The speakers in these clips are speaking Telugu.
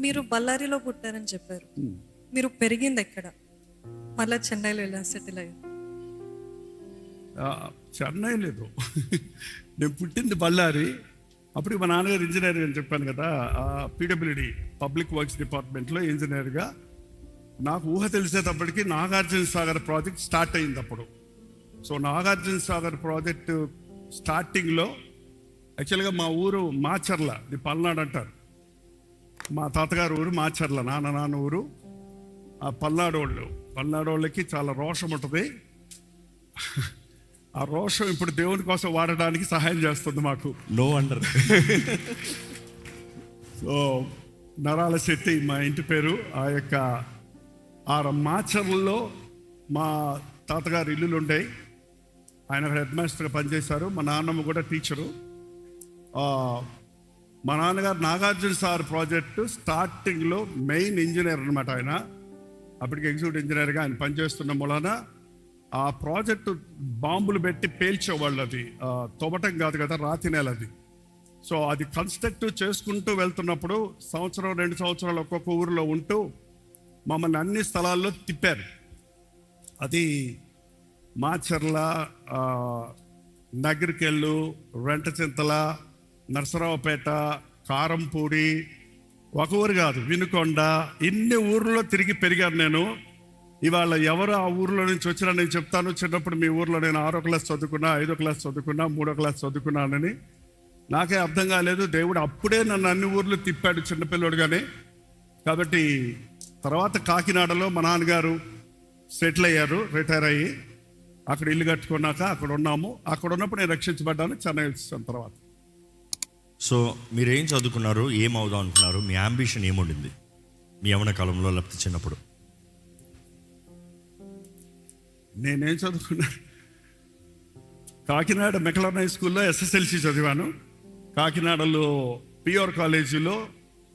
మీరు బళ్ళారిలో పుట్టారని చెప్పారు. మీరు పెరిగింది ఎక్కడ? మళ్ళీ చెన్నైలో ఎలా సెటిల్ అయ్యారు? చెన్నై లేదు. నేను పుట్టింది బళ్ళారి. అప్పుడు మా నాన్నగారు ఇంజనీర్ అని చెప్పాను కదా, పీడబ్ల్యూడి పబ్లిక్ వర్క్స్ డిపార్ట్మెంట్లో ఇంజనీర్గా. నాకు ఊహ తెలిసేటప్పటికి నాగార్జున సాగర్ ప్రాజెక్ట్ స్టార్ట్ అయింది అప్పుడు. సో నాగార్జున సాగర్ ప్రాజెక్టు స్టార్టింగ్లో యాక్చువల్గా మా ఊరు మాచర్ల, ఇది పల్నాడు అంటారు. మా తాతగారు ఊరు మాచర్ల, నాన్న ఊరు. ఆ పల్నాడోళ్ళకి చాలా రోషం ఉంటుంది. ఆ రోషం ఇప్పుడు దేవుని కోసం వాడడానికి సహాయం చేస్తుంది మాకు. No under. సో నరాల శెట్టి మా ఇంటి పేరు. ఆ యొక్క మాచర్లలో మా తాతగారు ఇల్లులు ఉండేవి. ఆయన హెడ్ మాస్టర్గా పనిచేశారు. మా నాన్నమ్మ కూడా టీచరు. మా నాన్నగారు నాగార్జున సాగర్ ప్రాజెక్టు స్టార్టింగ్లో మెయిన్ ఇంజనీర్ అనమాట. ఆయన అప్పటికి ఎగ్జిక్యూటివ్ ఇంజనీర్గా ఆయన పనిచేస్తున్న మూలన ఆ ప్రాజెక్టు బాంబులు పెట్టి పేల్చేవాళ్ళు. అది తవ్వటం కాదు కదా, రాతి నేల అది. సో అది కన్స్ట్రక్ట్ చేసుకుంటూ వెళ్తున్నప్పుడు సంవత్సరం 2 సంవత్సరాలు ఒక్కొక్క ఊరిలో ఉంటూ మమ్మల్ని అన్ని స్థలాల్లో తిప్పారు. అది మాచర్ల, నగరికెళ్ళు, రెంటచింతల, నరసరావుపేట, కారంపూడి, ఒక ఊరు కాదు వినుకొండ, ఇన్ని ఊర్లో తిరిగి పెరిగాను నేను. ఇవాళ ఎవరు ఆ ఊర్లో నుంచి వచ్చినా నేను చెప్తాను, చిన్నప్పుడు మీ ఊర్లో నేను 6వ క్లాస్ చదువుకున్నా, 5వ క్లాస్ చదువుకున్నా, 3వ క్లాస్ చదువుకున్నానని. నాకే అర్థం కాలేదు. దేవుడు అప్పుడే నన్ను అన్ని ఊర్లు తిప్పాడు చిన్నపిల్లోడుగానే. కాబట్టి తర్వాత కాకినాడలో మా నాన్నగారు సెటిల్ అయ్యారు, రిటైర్ అయ్యి. అక్కడ ఇల్లు కట్టుకున్నాక అక్కడ ఉన్నాము. అక్కడ ఉన్నప్పుడు నేను రక్షించబడ్డాను. చెన్నై వచ్చిన తర్వాత. సో మీరేం చదువుకున్నారు, ఏం అవుదాం అనుకున్నారు, మీ అంబిషన్ ఏముండింది మీ యవ్వన కాలంలో లేకపోతే చిన్నప్పుడు? నేనేం చదువుకున్నా, కాకినాడ మెకలాన్ హై స్కూల్లో ఎస్ఎస్ఎల్సి చదివాను. కాకినాడలో పిఆర్ కాలేజీలో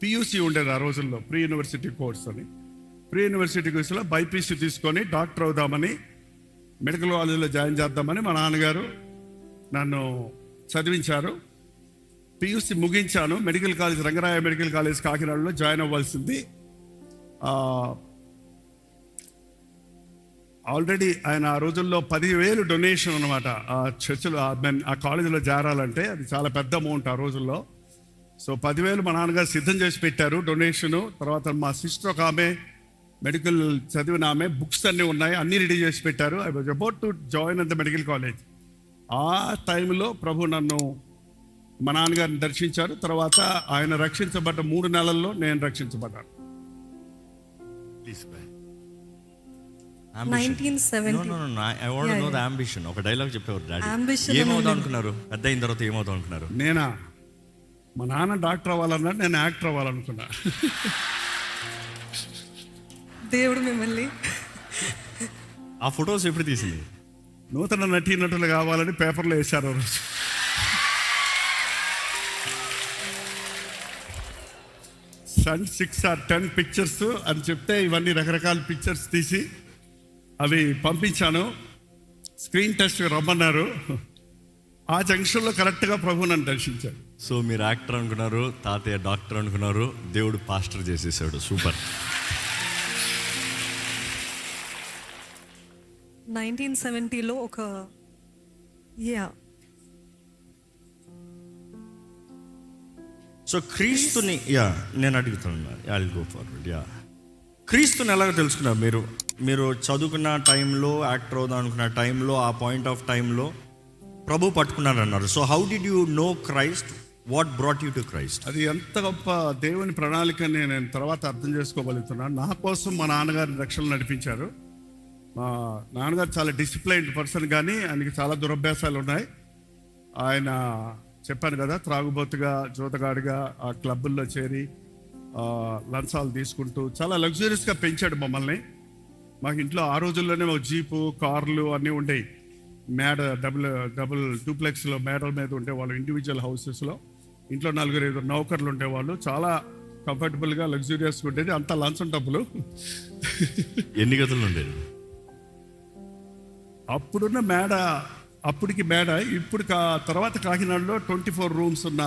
పియూసీ ఉండేది ఆ రోజుల్లో, ప్రీ యూనివర్సిటీ కోర్స్ అని. ప్రీ యూనివర్సిటీ కోర్సులో బైపీసీ తీసుకొని డాక్టర్ అవుదామని, మెడికల్ కాలేజీలో జాయిన్ చేద్దామని మా నాన్నగారు నన్ను చదివించారు. పియూసీ ముగించాను. Medical college, Rangaraya medical college కాకినాడలో జాయిన్ అవ్వాల్సింది. ఆల్రెడీ ఆయన ఆ రోజుల్లో 10,000 డొనేషన్ అనమాట. ఆ చర్చిలో ఆ కాలేజీలో చేరాలంటే అది చాలా పెద్ద అమౌంట్ ఆ రోజుల్లో. సో 10,000 మా నాన్నగారు సిద్ధం చేసి పెట్టారు డొనేషను. తర్వాత మా సిస్టర్ ఒక ఆమె, మెడికల్ చదివిన ఆమె, బుక్స్ అన్నీ ఉన్నాయి, అన్నీ రెడీ చేసి పెట్టారు. I was about to join at the medical college. ఆ టైంలో ప్రభు నన్ను, మా నాన్నగారిని దర్శించారు. తర్వాత ఆయన రక్షించబడ్డ 3 నెలల్లో నేను రక్షించబడ్డాను. 1970. ఒక డైలాగ్ చెప్పేవారు డాడీ. Ambition ఏమవుదాం అనుకున్నారు, పెద్ద అయిన తర్వాత ఏమవుదాం అనుకున్నారు? నేనా, మా నాన్న డాక్టర్ అవ్వాలన్నాడు, నేను యాక్టర్ అవ్వాలనుకున్నా. దేవుడు మిమ్మల్ని ఆ ఫొటోస్ ఎప్పుడు తీసింది? నూతన నటీనటులు కావాలని పేపర్లో వేశారు. రోజు సన్ 6 or 10 పిక్చర్స్ అని చెప్తే ఇవన్నీ రకరకాల పిక్చర్స్ తీసి అవి పంపించాను. స్క్రీన్ టెస్ట్ రమ్మన్నారు. ఆ జంక్షన్లో కరెక్ట్గా ప్రభు నన్ను దర్శించాడు. సో మీరు యాక్టర్ అనుకున్నారు, తాతయ్య డాక్టర్ అనుకున్నారు, దేవుడు పాస్టర్ చేసేసాడు. సూపర్. 1970లో ఒక సో క్రీస్తుని నేను అడుగుతాను. I'll go forward. క్రీస్తుని ఎలాగ తెలుసుకున్నారు మీరు? మీరు చదువుకున్న టైంలో, యాక్టర్ అవుదాం అనుకున్న టైంలో, ఆ పాయింట్ ఆఫ్ టైంలో ప్రభు పట్టుకున్నారన్నారు. So how did you know Christ? What brought you to Christ? అది ఎంత గొప్ప దేవుని ప్రణాళికని నేను తర్వాత అర్థం చేసుకోగలుగుతున్నాను. నా కోసం మా నాన్నగారిని రక్షణ నడిపించారు. మా నాన్నగారు చాలా డిసిప్లైన్డ్ పర్సన్, కానీ ఆయనకి చాలా దురభ్యాసాలు ఉన్నాయి. ఆయన చెప్పాను కదా, త్రాగుబోతుగా, జోతగాడిగా ఆ క్లబ్బుల్లో చేరి లంచాలు తీసుకుంటూ చాలా లగ్జరీస్గా పెంచాడు మమ్మల్ని. మాకు ఇంట్లో ఆ రోజుల్లోనే ఒక జీపు, కార్లు అన్నీ ఉండేవి. మేడ డబుల్ డూప్లెక్స్లో మేడల మీద ఉండేవాళ్ళు, ఇండివిజువల్ హౌసెస్లో. ఇంట్లో 4-5 నౌకర్లు ఉండేవాళ్ళు. చాలా కంఫర్టబుల్గా, లగ్జూరియస్గా ఉండేది. అంతా లంచం డబ్బులు. ఎన్ని గదులు ఉండేది అప్పుడున్న మేడ? అప్పటికి మేడ. ఇప్పుడు తర్వాత కాకినాడలో 24 రూమ్స్ ఉన్న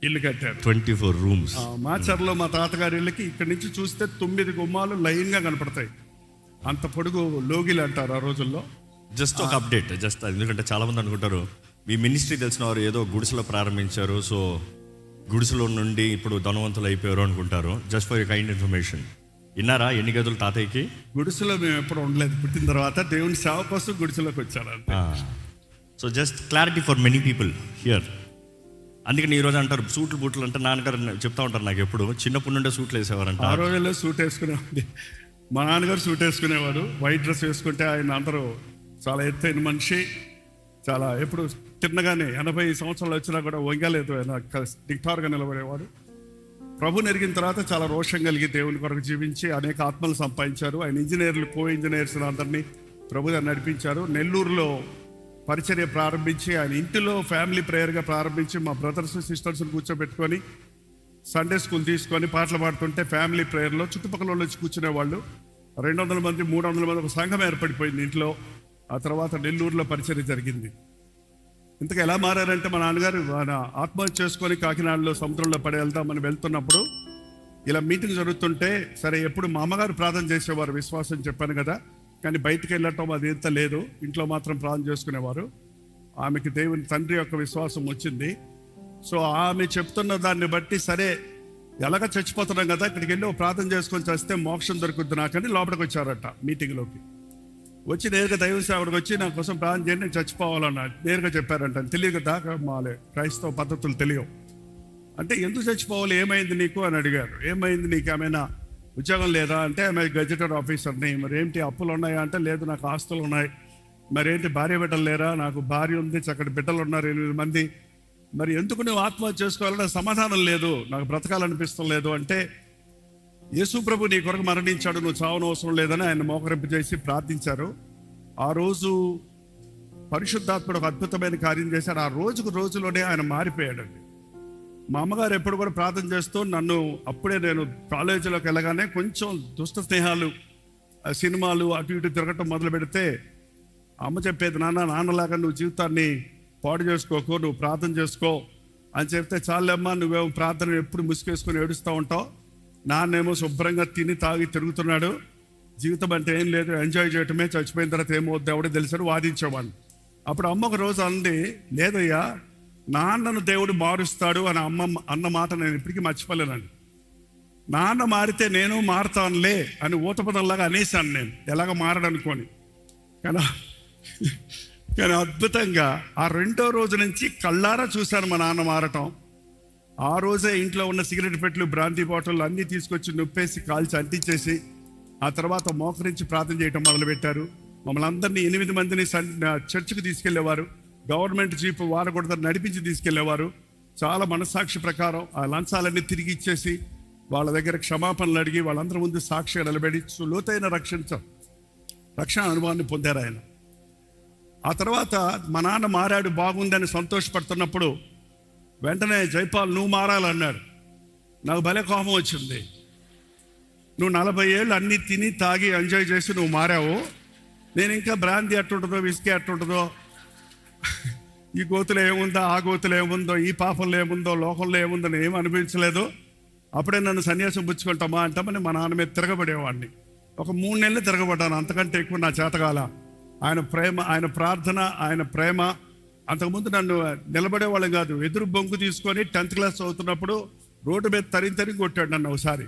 ఇల్లు కట్టారు. 24 రూమ్స్. మాచర్లో మా తాతగారి ఇళ్ళకి ఇక్కడి నుంచి చూస్తే 9 గుమ్మాలు లైన్గా కనపడతాయి. అంత పొడుగు లోగిలు అంటారు ఆ రోజుల్లో. జస్ట్ ఒక అప్డేట్, జస్ట్ ఎందుకంటే చాలా మంది అనుకుంటారు మీ మినిస్ట్రీ తెలిసిన వారు ఏదో గుడిసెలో ప్రారంభించారు, సో గుడిసెలో నుండి ఇప్పుడు ధనవంతులు అయిపోయారు అనుకుంటారు. Just for kind information. విన్నారా ఎన్ని గదులు తాతయ్యకి? గుడిసెలో మేము ఎప్పుడు ఉండలేదు. పుట్టిన తర్వాత దేవుని సేవ కోసం గుడిసెలోకి వచ్చారు. So just clarity for many people here. అందుకని ఈరోజు అంటారు సూట్లు బూట్లు అంటే నాన్నగారు చెప్తా ఉంటారు నాకు ఎప్పుడు, చిన్నప్పటి నుండే సూట్లు వేసేవారంట. ఆ రోజుల్లో సూట్ వేసుకునేవాడి. మా నాన్నగారు సూట్ వేసుకునేవారు. వైట్ డ్రెస్ వేసుకుంటే ఆయన అందరూ చాలా ఎత్తైన మనిషి, చాలా ఎప్పుడు తిన్నగానే 80 సంవత్సరాలు వచ్చినా కూడా వంగలేదు. ఆయన దిక్టారుగా నిలబడేవాడు. ప్రభుని ఎరిగిన తర్వాత చాలా రోషం కలిగి దేవుని కొరకు జీవించి అనేక ఆత్మలు సంపాదించారు. ఆయన ఇంజనీర్లు, ఇంజనీర్స్ అందరినీ ప్రభు నడిపించారు. నెల్లూరులో పరిచర్య ప్రారంభించి ఆయన ఇంటిలో ఫ్యామిలీ ప్రేయర్గా ప్రారంభించి మా బ్రదర్స్ సిస్టర్స్ని కూర్చోబెట్టుకొని సండే స్కూల్ తీసుకొని పాటలు పాడుతుంటే ఫ్యామిలీ ప్రేయర్లో చుట్టుపక్కల వాళ్ళు వచ్చి కూర్చునేవాళ్ళు. 200 మంది 300 మంది ఒక సంఘం ఏర్పడిపోయింది ఇంట్లో. ఆ తర్వాత నెల్లూరులో పరిచర్య జరిగింది. ఇంతకు ఎలా మారారంటే మా నాన్నగారు ఆత్మహత్య చేసుకొని కాకినాడలో సముద్రంలో పడి వెళ్తామని వెళ్తున్నప్పుడు ఇలా మీటింగ్ జరుగుతుంటే, సరే ఎప్పుడు మా అమ్మగారు ప్రార్థన చేసేవారు, విశ్వాసం చెప్పాను కదా, కానీ బయటికి వెళ్ళటం అది ఎంత లేదు, ఇంట్లో మాత్రం ప్రార్థన చేసుకునేవారు. ఆమెకి దేవుని తండ్రి యొక్క విశ్వాసం వచ్చింది. సో ఆమె చెప్తున్న దాన్ని బట్టి సరే ఎలాగ చచ్చిపోతున్నాం కదా, ఇక్కడికి వెళ్ళి ప్రార్థన చేసుకొని చేస్తే మోక్షం దొరుకుద్ది నాకని లోపలికి వచ్చారట. మీటింగ్లోకి వచ్చి నేరుగా దైవ సేవడికి వచ్చి నా కోసం ప్రార్థన చేయండి, నేను చచ్చిపోవాలన్న నేరుగా చెప్పారంట. తెలియదు దాకా మాలే క్రైస్తవ పద్ధతులు తెలియవు. అంటే ఎందుకు చచ్చిపోవాలి, ఏమైంది నీకు అని అడిగారు. ఏమైంది నీకు, ఏమైనా ఉద్యోగం లేదా అంటే ఆమె గెజిటెడ్ ఆఫీసర్ని. మరి ఏంటి అప్పులు ఉన్నాయా అంటే లేదు నాకు ఆస్తులు ఉన్నాయి. మరేంటి భార్య బిడ్డలు లేరా? నాకు భార్య ఉంది, చక్కటి బిడ్డలు ఉన్నారు 8 మంది. మరి ఎందుకు నువ్వు ఆత్మహత్య చేసుకోవాలన్నా సమాధానం లేదు, నాకు బ్రతకాలనిపిస్తం లేదు అంటే, యేసు ప్రభు నీ కొరకు మరణించాడు, నువ్వు చావన అవసరం లేదని ఆయన మోకరింపు చేసి ప్రార్థించారు. ఆ రోజు పరిశుద్ధాత్ముడు ఒక అద్భుతమైన కార్యం చేశాడు. ఆ రోజులోనే ఆయన మారిపోయాడండి. మా అమ్మగారు ఎప్పుడు కూడా ప్రార్థన చేస్తూ నన్ను, అప్పుడే నేను కాలేజీలోకి వెళ్ళగానే కొంచెం దుష్ట స్నేహాలు, సినిమాలు అటు ఇటు తిరగటం మొదలు పెడితే అమ్మ చెప్పేది, నాన్నలాగా నువ్వు జీవితాన్ని పాడు చేసుకోకు, నువ్వు ప్రార్థన చేసుకో అని చెప్తే, చాలమ్మా నువ్వేమో ప్రార్థన ఎప్పుడు ముసుకేసుకొని ఏడుస్తూ ఉంటావు, నాన్నేమో శుభ్రంగా తిని తాగి తిరుగుతున్నాడు, జీవితం అంటే ఏం లేదు, ఎంజాయ్ చేయటమే, చచ్చిపోయిన తర్వాత ఏమవుద్ది ఎవడే తెలిసాడు వాదించేవాడిని. అప్పుడు అమ్మ ఒక రోజు అంది, లేదయ్యా నాన్నను దేవుడు మారుస్తాడు అని అమ్మ అన్న మాట నేను ఇప్పటికీ మర్చిపోలేనండి. నాన్న మారితే నేను మారుతానులే అని ఊతపదంలాగా అనేసాను నేను, ఎలాగ మారడనుకోని. కానీ అద్భుతంగా ఆ 2వ రోజు నుంచి కళ్ళారా చూశాను మా నాన్న మారటం. ఆ రోజే ఇంట్లో ఉన్న సిగరెట్ పెట్టెలు, బ్రాంతి బాటిల్ అన్నీ తీసుకొచ్చి నొప్పేసి కాల్చి అంటించేసి ఆ తర్వాత మోకరించి ప్రార్థన చేయటం మొదలుపెట్టారు. మమ్మల్ని అందరినీ 8 మందిని చర్చికి తీసుకెళ్లేవారు. గవర్నమెంట్ జీప్ వారగొడత నడిపించి తీసుకెళ్లేవారు. చాలా మనస్సాక్షి ప్రకారం ఆ లంచాలన్నీ తిరిగి ఇచ్చేసి వాళ్ళ దగ్గర క్షమాపణలు అడిగి వాళ్ళందరి ముందు సాక్షిగా నిలబడి లోతైన రక్షణ అనుభవాన్ని పొందారు ఆయన. ఆ తర్వాత మా నాన్న మారాడు, బాగుందని సంతోషపడుతున్నప్పుడు వెంటనే జైపాల్ నువ్వు మారాలన్నాడు. నాకు భలే కోపం వచ్చింది. నువ్వు 40 ఏళ్ళు అన్నీ తిని తాగి ఎంజాయ్ చేసి నువ్వు మారావు, నేను ఇంకా బ్రాంతి ఎట్టుంటుందో, విస్కీ ఎట్టుంటుందో, ఈ గోతులు ఏముందో, ఆ గోతులు ఏముందో, ఈ పాపంలో ఏముందో, లోకంలో ఏముందో నేను ఏమి అనిపించలేదు. అప్పుడే నన్ను సన్యాసం పుచ్చుకుంటామా అంటామని మా నాన్న మీద తిరగబడేవాడిని. ఒక 3 నెలలు తిరగబడ్డాను, అంతకంటే ఎక్కువ నా చేతకాల. ఆయన ప్రేమ, ఆయన ప్రార్థన, ఆయన ప్రేమ. అంతకుముందు నన్ను నిలబడేవాళ్ళం కాదు, ఎదురు బొంగు తీసుకొని 10th క్లాస్ చదువుతున్నప్పుడు రోడ్డు మీద తరిగి కొట్టాడు నన్ను ఒకసారి.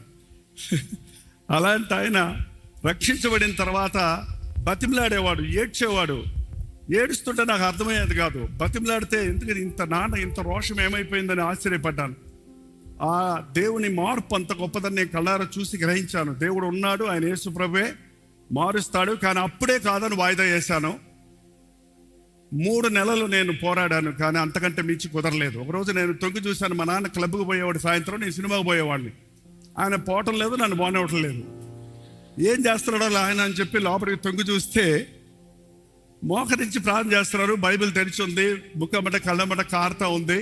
అలాంటి ఆయన రక్షించబడిన తర్వాత బతిమలాడేవాడు, ఏడ్చేవాడు. ఏడుస్తుంటే నాకు అర్థమయ్యేది కాదు. బతిమలాడితే ఎందుకని ఇంత రోషం ఏమైపోయిందని ఆశ్చర్యపడ్డాను. ఆ దేవుని మార్పు అంత గొప్పదని నేను కళ్ళారా చూసి గ్రహించాను. దేవుడు ఉన్నాడు, ఆయన యేసు ప్రభువే మారుస్తాడు. కానీ అప్పుడే కాదని వాయిదా వేశాను. 3 నెలలు నేను పోరాడాను, కానీ అంతకంటే మించి కుదరలేదు. ఒకరోజు నేను తొంగి చూశాను, మా నాన్న క్లబ్కి పోయేవాడు, సాయంత్రం నేను సినిమాకి పోయేవాడిని. ఆయన పోవటం లేదు, నన్ను పోనివ్వటం లేదు. ఏం చేస్తున్నాడో ఆయన అని చెప్పి లోపలికి తొంగి చూస్తే మోకరించి ప్రార్థన చేస్తున్నారు. బైబిల్ తెరిచి ఉంది, ముక్కమట కళ్ళమట కారుతా ఉంది,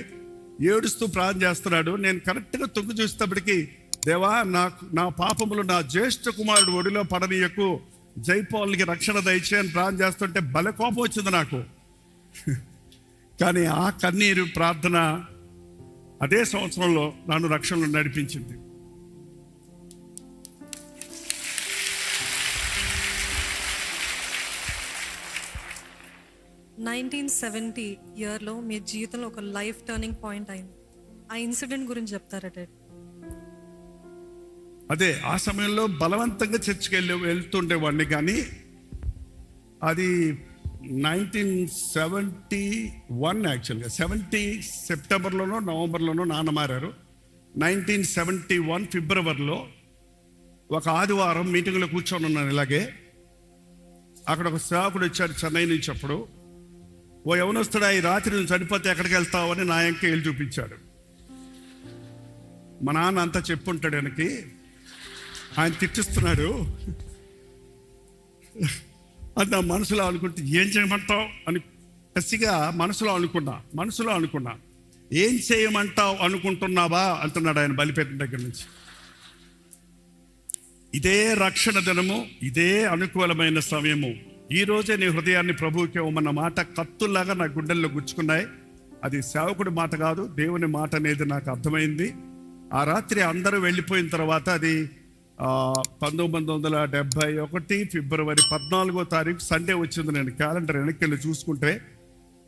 ఏడుస్తూ ప్రార్థన చేస్తున్నాడు. నేను కరెక్ట్గా తొంగి చూసేటప్పటికి, దేవా నా పాపములు నా జ్యేష్ఠ కుమారుడు ఒడిలో పడనీయకు, జైపాల్కి రక్షణ దయచేయని ప్రార్థన చేస్తుంటే భలే కోపం వచ్చింది నాకు. కానీ ఆ కన్నీరు ప్రార్థన అదే సంవత్సరంలో నన్ను రక్షణలో నడిపించింది. నైన్టీన్ 1970 ఇయర్లో మీ జీవితంలో ఒక లైఫ్ టర్నింగ్ పాయింట్ అయింది. ఆ ఇన్సిడెంట్ గురించి చెప్తారా డాడీ? అదే ఆ సమయంలో బలవంతంగా చర్చికి వెళ్తుండేవాడిని, కానీ అది 1971 యాక్చువల్గా 70 సెప్టెంబర్లోనో నవంబర్లోనో నాన్న మారారు. 1971 ఫిబ్రవరిలో ఒక ఆదివారం మీటింగ్లో కూర్చొని ఉన్నాను. ఇలాగే అక్కడ ఒక సేవకుడు వచ్చాడు చెన్నై నుంచి. అప్పుడు ఓ యవనస్తుడు ఈ రాత్రి నువ్వు చనిపోతే ఎక్కడికి వెళ్తావు అని నా ఎంకే వెళ్ళి చూపించాడు. మా నాన్న అంతా చెప్పుంటాడు ఆయనకి, ఆయన తిట్టిస్తున్నాడు. అది నా మనసులో అనుకుంటే ఏం చేయమంటావు అని కసిగా మనసులో అనుకున్నా ఏం చేయమంటావు అనుకుంటున్నావా అంటున్నాడు ఆయన బలిపేట దగ్గర నుంచి. ఇదే రక్షణ దినము, ఇదే అనుకూలమైన సమయము. ఈ రోజే నీ హృదయాన్ని ప్రభువుకి ఇవ్వమన్న మాట కత్తుల్లాగా నా గుండెల్లో గుచ్చుకున్నాయి. అది సేవకుడి మాట కాదు, దేవుని మాట అనేది నాకు అర్థమైంది. ఆ రాత్రి అందరూ వెళ్ళిపోయిన తర్వాత, అది 1971 ఫిబ్రవరి 14వ తారీఖు సండే వచ్చింది. నేను క్యాలెండర్ వెనక్కి వెళ్ళి చూసుకుంటే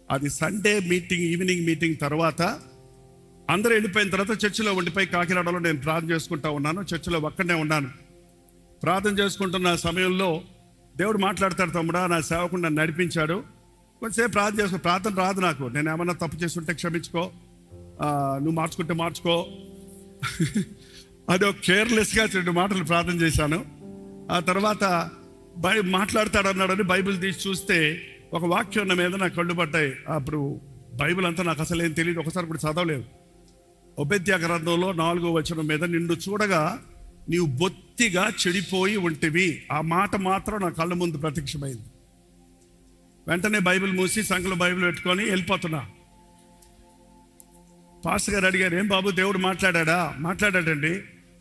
అది సండే మీటింగ్, ఈవినింగ్ మీటింగ్ తర్వాత అందరూ వెళ్ళిపోయిన తర్వాత చర్చిలో ఉండిపోయి కాకినాడలో నేను ప్రార్థన చేసుకుంటా ఉన్నాను. చర్చిలో ఒక్కడనే ఉన్నాను. ప్రార్థన చేసుకుంటున్న సమయంలో దేవుడు మాట్లాడతాడు, తమ్ముడా నా సేవకుడు నన్ను నడిపించాడు, కొంచెంసేపు ప్రార్థన చేసుకో. ప్రార్థన రాదు నాకు, నేను ఏమన్నా తప్పు చేస్తుంటే క్షమించుకో, నువ్వు మార్చుకుంటే మార్చుకో. అది ఒక కేర్లెస్గా 2 మాటలు ప్రార్థన చేశాను. ఆ తర్వాత మాట్లాడతాడు అన్నాడని బైబిల్ తీసి చూస్తే ఒక వాక్యం ఉన్న మీద నాకు కళ్ళు పడ్డాయి. అప్పుడు బైబిల్ అంతా నాకు అసలు ఏం తెలియదు, ఒకసారి కూడా చదవలేదు. ఓబేద్యా గ్రంథంలో 4వ వచనం మీద నిన్ను చూడగా నీవు బొత్తిగా చెడిపోయి ఉంటివి. ఆ మాట మాత్రం నా కళ్ళ ముందు ప్రత్యక్షమైంది. వెంటనే బైబిల్ మూసి సంఖ్యలో బైబిల్ పెట్టుకొని వెళ్ళిపోతున్నా. పాస్టర్ గారు అడిగారు, ఏం బాబు దేవుడు మాట్లాడాడండి.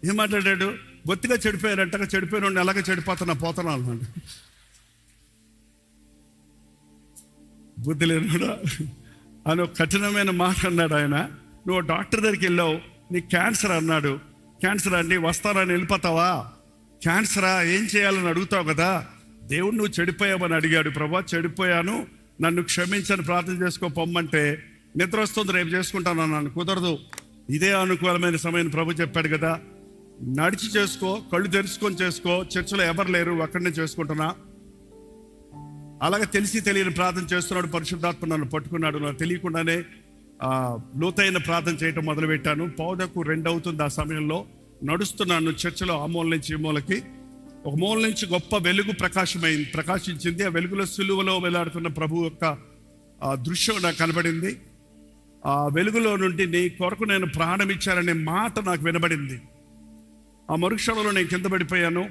ఏం మాట్లాడాడు? బొత్తిగా చెడిపోయారంటగా, చెడిపోయిన ఎలాగ పోతున్నా అన్నాడు. బుద్ధి లేనుడా అని ఒక కఠినమైన మాట అన్నాడు ఆయన. నువ్వు డాక్టర్ దగ్గరికి వెళ్ళావు, నీకు క్యాన్సర్ అన్నాడు. క్యాన్సర్ అండి, వస్తానని వెళ్ళిపోతావా? క్యాన్సరా, ఏం చేయాలని అడుగుతావు కదా. దేవుడు నువ్వు చెడిపోయావని అడిగాడు. ప్రభా చెడిపోయాను, నన్ను క్షమించని ప్రార్థన చేసుకో పొమ్మంటే, నిద్ర వస్తుంది రేపు చేసుకుంటాను అన్నాను. కుదరదు, ఇదే అనుకూలమైన సమయం ప్రభు చెప్పాడు కదా, నడిచి చేసుకో, కళ్ళు తెరుచుకొని చేసుకో, చర్చిలో ఎవరు లేరు, అక్కడనే చేసుకుంటున్నా. అలాగే తెలిసి తెలియని ప్రార్థన చేస్తున్నాడు. పరిశుద్ధాత్మ నన్ను పట్టుకున్నాడు. నాకు తెలియకుండానే లోతైన ప్రార్థన చేయటం మొదలుపెట్టాను. 1:15 అవుతుంది. ఆ సమయంలో నడుస్తున్నాను చర్చిలో. ఆ మూల నుంచి ఈ మూలకి, ఒక మూల నుంచి గొప్ప వెలుగు ప్రకాశించింది. ఆ వెలుగులో సిలువలో వేలాడుతున్న ప్రభు యొక్క దృశ్యం నాకు కనబడింది. ఆ వెలుగులో నుండి నీ కొరకు నేను ప్రాణం ఇచ్చాననే మాట నాకు వినబడింది. ఆ మరుక్షణంలో నేను కింద పడిపోయాను.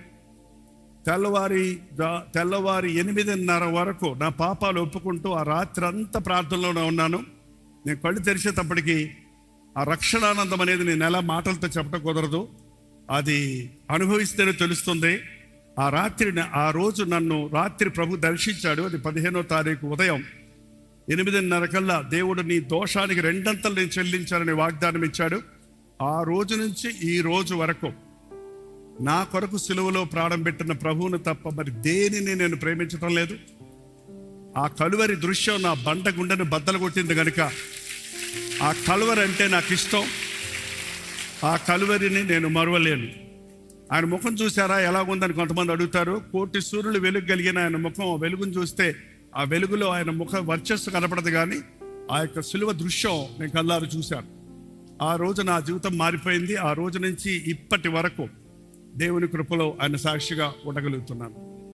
తెల్లవారి 8:30 వరకు నా పాపాలు ఒప్పుకుంటూ ఆ రాత్రి అంతా ప్రార్థనలోనే ఉన్నాను. నేను కళ్ళు తెరిచేటప్పటికి ఆ రక్షణానందం అనేది నేను ఎలా మాటలతో చెప్పడం కుదరదు, అది అనుభవిస్తేనే తెలుస్తుంది. ఆ రోజు నన్ను రాత్రి ప్రభు దర్శించాడు. అది 15వ తారీఖు ఉదయం 8:30 కల్లా దేవుడు నీ దోషానికి 2 అంతలు నేను చెల్లించాలని వాగ్దానం ఇచ్చాడు. ఆ రోజు నుంచి ఈ రోజు వరకు నా కొరకు సిలువలో ప్రాణం పెట్టిన ప్రభువును తప్ప మరి దేనిని నేను ప్రేమించటం లేదు. ఆ కలువరి దృశ్యం నా బండ గుండెను బద్దలు కొట్టింది కనుక ఆ కలువరి అంటే నాకు ఇష్టం. ఆ కలువరిని నేను మరువలేను. ఆయన ముఖం చూసారా ఎలాగుందని కొంతమంది అడుగుతారు. 1,000,000 సూర్యులు వెలుగు కలిగిన ఆయన ముఖం, వెలుగును చూస్తే ఆ వెలుగులో ఆయన ముఖ వర్చస్సు కనపడదు, కానీ ఆ యొక్క సిలువ దృశ్యం నేను కళ్ళారు చూశాను. ఆ రోజు నా జీవితం మారిపోయింది. ఆ రోజు నుంచి ఇప్పటి వరకు దేవుని కృపలో ఆయన సాక్షిగా ఉండగలుగుతున్నాను.